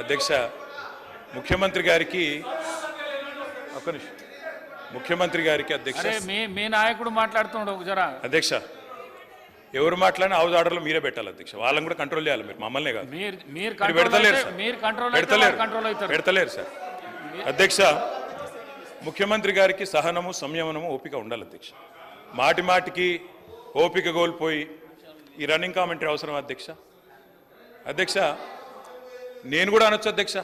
అధ్యక్ష ముఖ్యమంత్రి గారికి ఒక్క నిమిషం ముఖ్యమంత్రి గారికి అధ్యక్ష మీ నాయకుడు మాట్లాడుతున్నాడు జరా అధ్యక్ష ఎవరు మాట్లాడినా హౌస్ ఆర్డర్లో మీరే పెట్టాలి అధ్యక్ష వాళ్ళని కూడా కంట్రోల్ చేయాలి మీరు మమ్మల్నే కాదు పెడతలేరు సార్ అధ్యక్ష ముఖ్యమంత్రి గారికి సహనము సంయమనము ఓపిక ఉండాలి అధ్యక్ష మాటి మాటికి ఓపిక కోల్పోయి ఈ రన్నింగ్ కామెంటరీ అవసరం అధ్యక్ష అధ్యక్ష నేను కూడా అనొచ్చు అధ్యక్ష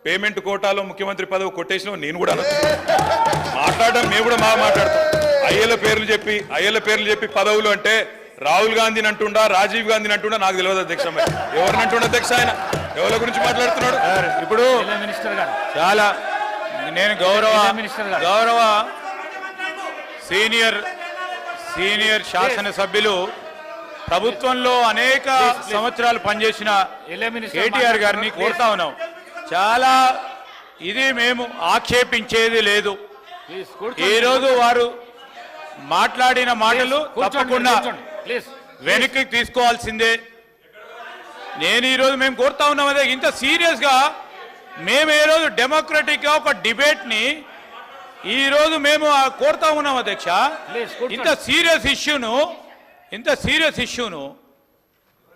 పేమెంట్ కోటాలో ముఖ్యమంత్రి పదవి కొట్టేసిన నేను కూడా అనొచ్చు మాట్లాడడం మేము కూడా మాట్లాడతాం అయ్యల పేర్లు చెప్పి పదవులు అంటే రాహుల్ గాంధీని అంటుండా రాజీవ్ గాంధీని అంటుండా నాకు తెలియదు అధ్యక్ష ఎవరిని అంటుండ అధ్యక్ష ఆయన ఎవరి గురించి మాట్లాడుతున్నాడు ఇప్పుడు చాలా నేను గౌరవ సీనియర్ శాసనసభ్యులు ప్రభుత్వంలో అనేక సంవత్సరాలు పనిచేసిన కేటీఆర్ గారిని కోరుతా ఉన్నాం చాలా ఇది మేము ఆక్షేపించేది లేదు ఈరోజు వారు మాట్లాడిన మాటలు తప్పకుండా వెనక్కి తీసుకోవాల్సిందే నేను ఈరోజు మేము కోరుతా ఉన్నాం అదే ఇంత సీరియస్గా మేము ఏ రోజు డెమోక్రటిక్గా ఒక డిబేట్ని ఈరోజు మేము కోరుతా ఉన్నాం అధ్యక్ష ఇంత సీరియస్ ఇష్యూను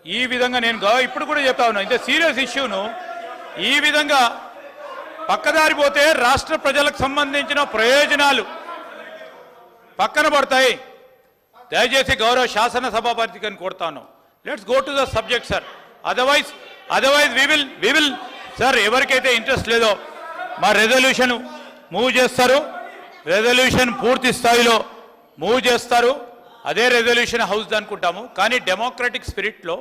ఈ విధంగా నేను ఇప్పుడు కూడా చెప్తా ఉన్నా ఇంత సీరియస్ ఇష్యూను ఈ విధంగా పక్కదారి పోతే రాష్ట్ర ప్రజలకు సంబంధించిన ప్రయోజనాలు పక్కన పడతాయి దయచేసి గౌరవ శాసనసభాపతిని కోరుతాను let's go to the subject sir otherwise we will sir ఎవరికైతే ఇంట్రెస్ట్ లేదో మా రెజల్యూషన్ మూవ్ చేస్తారు రెజల్యూషన్ పూర్తి స్థాయిలో మూవ్ చేస్తారు అదే రెజల్యూషన్ హౌస్ అనుకుంటాము కానీ డెమోక్రటిక్ స్పిరిట్లో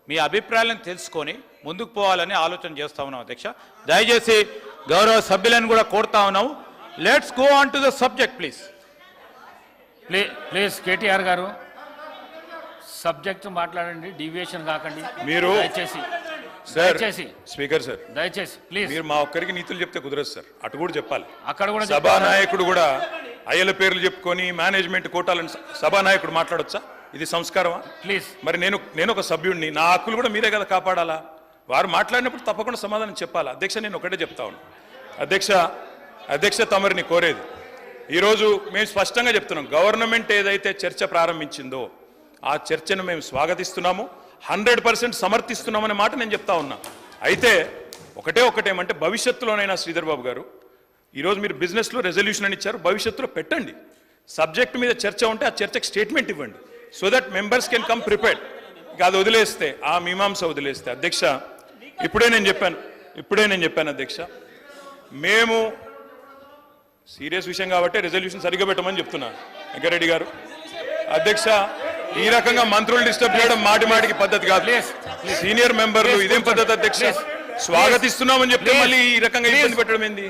మీ అభిప్రాయాలను తెలుసుకొని ముందుకు పోవాలని ఆలోచన చేస్తా ఉన్నాం అధ్యక్ష దయచేసి గౌరవ సభ్యులను కూడా కోరుతా ఉన్నాము let's go on to the subject please KTR గారు సబ్జెక్ట్ మాట్లాడండి డీవియేషన్ కాకండి మీరు దయచేసి స్పీకర్ సార్ దయచేసి ప్లీజ్ మీరు మా ఒక్కరికి నీతులు చెప్తే కుదరదు సార్ అటు కూడా చెప్పాలి అక్కడ కూడా సభానాయకుడు కూడా అయ్యల పేర్లు చెప్పుకొని మేనేజ్మెంట్ కోటాలను సభానాయకుడు మాట్లాడొచ్చా ఇది సంస్కారమా ప్లీజ్ మరి నేను ఒక సభ్యుడిని నా హక్కులు కూడా మీరే కదా కాపాడాలా వారు మాట్లాడినప్పుడు తప్పకుండా సమాధానం చెప్పాలా అధ్యక్ష నేను ఒకటే చెప్తా ఉన్నాను అధ్యక్ష తమరిని కోరేది ఈరోజు మేము స్పష్టంగా చెప్తున్నాం గవర్నమెంట్ ఏదైతే చర్చ ప్రారంభించిందో ఆ చర్చను మేము స్వాగతిస్తున్నాము 100% సమర్థిస్తున్నామనే మాట నేను చెప్తా ఉన్నా అయితే ఒకటేమంటే భవిష్యత్తులోనైనా శ్రీధర్ బాబు గారు ఈరోజు మీరు బిజినెస్లో రెజల్యూషన్ అని ఇచ్చారు భవిష్యత్తులో పెట్టండి సబ్జెక్ట్ మీద చర్చ ఉంటే ఆ చర్చకు స్టేట్మెంట్ ఇవ్వండి so that members can come prepared అది వదిలేస్తే ఆ మీమాంస వదిలేస్తే అధ్యక్ష ఇప్పుడే నేను చెప్పాను అధ్యక్ష మేము సీరియస్ విషయం కాబట్టి రెజల్యూషన్ సరిగ్గా పెట్టమని చెప్తున్నా వెంకరెడ్డి గారు అధ్యక్ష ఈ రకంగా మంత్రులు డిస్టర్బ్ చేయడం మాటికి పద్ధతి కాదు సీనియర్ మెంబర్లు ఇదేం పద్ధతి అధ్యక్ష స్వాగతిస్తున్నామని చెప్తే మళ్ళీ ఈ రకంగా ఇబ్బంది పెట్టడం ఏంది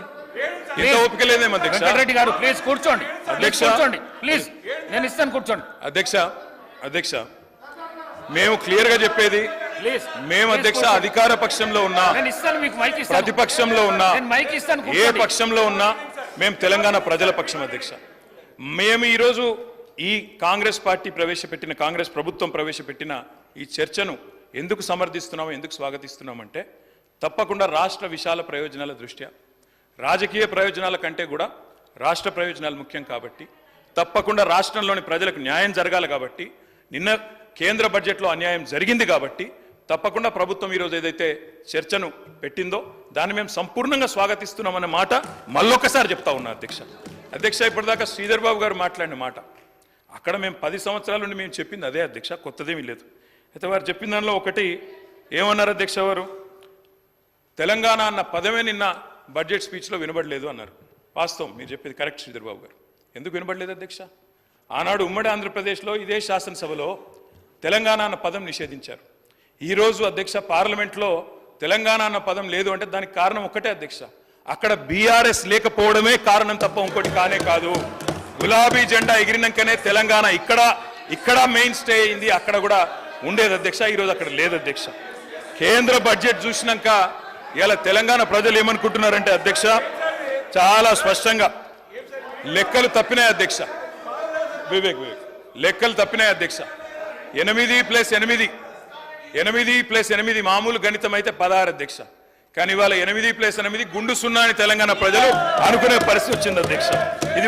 ఇంత ఓపిక లేదేమో అధ్యక్ష వెంకరెడ్డి గారు ప్లీజ్ కూర్చోండి అధ్యక్ష ప్లీజ్ నేను ఇస్తాను కూర్చోండి అధ్యక్ష మేము క్లియర్ గా చెప్పేది మేము అధ్యక్ష అధికార పక్షంలో ఉన్నా ప్రతిపక్షంలో ఉన్నా ఏ పక్షంలో ఉన్నా మేము తెలంగాణ ప్రజల పక్షం అధ్యక్ష మేము ఈరోజు ఈ కాంగ్రెస్ ప్రభుత్వం ప్రవేశపెట్టిన ఈ చర్చను ఎందుకు సమర్థిస్తున్నాము ఎందుకు స్వాగతిస్తున్నామంటే తప్పకుండా రాష్ట్ర విశాల ప్రయోజనాల దృష్ట్యా రాజకీయ ప్రయోజనాల కంటే కూడా రాష్ట్ర ప్రయోజనాలు ముఖ్యం కాబట్టి తప్పకుండా రాష్ట్రంలోని ప్రజలకు న్యాయం జరగాలి కాబట్టి నిన్న కేంద్ర బడ్జెట్లో అన్యాయం జరిగింది కాబట్టి తప్పకుండా ప్రభుత్వం ఈరోజు ఏదైతే చర్చను పెట్టిందో దాన్ని మేము సంపూర్ణంగా స్వాగతిస్తున్నామన్న మాట మళ్ళొకసారి చెప్తా ఉన్నా అధ్యక్ష ఇప్పటిదాకా శ్రీధర్ బాబు గారు మాట్లాడిన మాట అక్కడ మేము 10 సంవత్సరాల నుండి మేము చెప్పింది అదే అధ్యక్ష కొత్తదేమీ లేదు అయితే వారు చెప్పిన దానిలో ఒకటి ఏమన్నారు అధ్యక్ష వారు తెలంగాణ అన్న పదమే నిన్న బడ్జెట్ స్పీచ్లో వినబడలేదు అన్నారు వాస్తవం మీరు చెప్పేది కరెక్ట్ శ్రీధర్ బాబు గారు ఎందుకు వినబడలేదు అధ్యక్ష ఆనాడు ఉమ్మడి ఆంధ్రప్రదేశ్లో ఇదే శాసనసభలో తెలంగాణ అన్న పదం నిషేధించారు ఈరోజు అధ్యక్ష పార్లమెంట్లో తెలంగాణ అన్న పదం లేదు అంటే దానికి కారణం ఒకటే అధ్యక్ష అక్కడ బీఆర్ఎస్ లేకపోవడమే కారణం తప్ప ఇంకోటి కానే కాదు గులాబీ జెండా ఎగిరినాకనే తెలంగాణ ఇక్కడ మెయిన్ స్టే అయింది అక్కడ కూడా ఉండేది అధ్యక్ష ఈరోజు అక్కడ లేదు అధ్యక్ష కేంద్ర బడ్జెట్ చూసినాక ఇలా తెలంగాణ ప్రజలు ఏమనుకుంటున్నారంటే అధ్యక్ష చాలా స్పష్టంగా లెక్కలు తప్పినాయి అధ్యక్ష వివేక్ లెక్కలు తప్పినాయి అధ్యక్ష 8+8 మామూలు గణితం అయితే 16 అధ్యక్ష కానీ ఇవాళ 8+8 గుండు సున్నా అని తెలంగాణ ప్రజలు అనుకునే పరిస్థితి వచ్చింది అధ్యక్ష. ఇది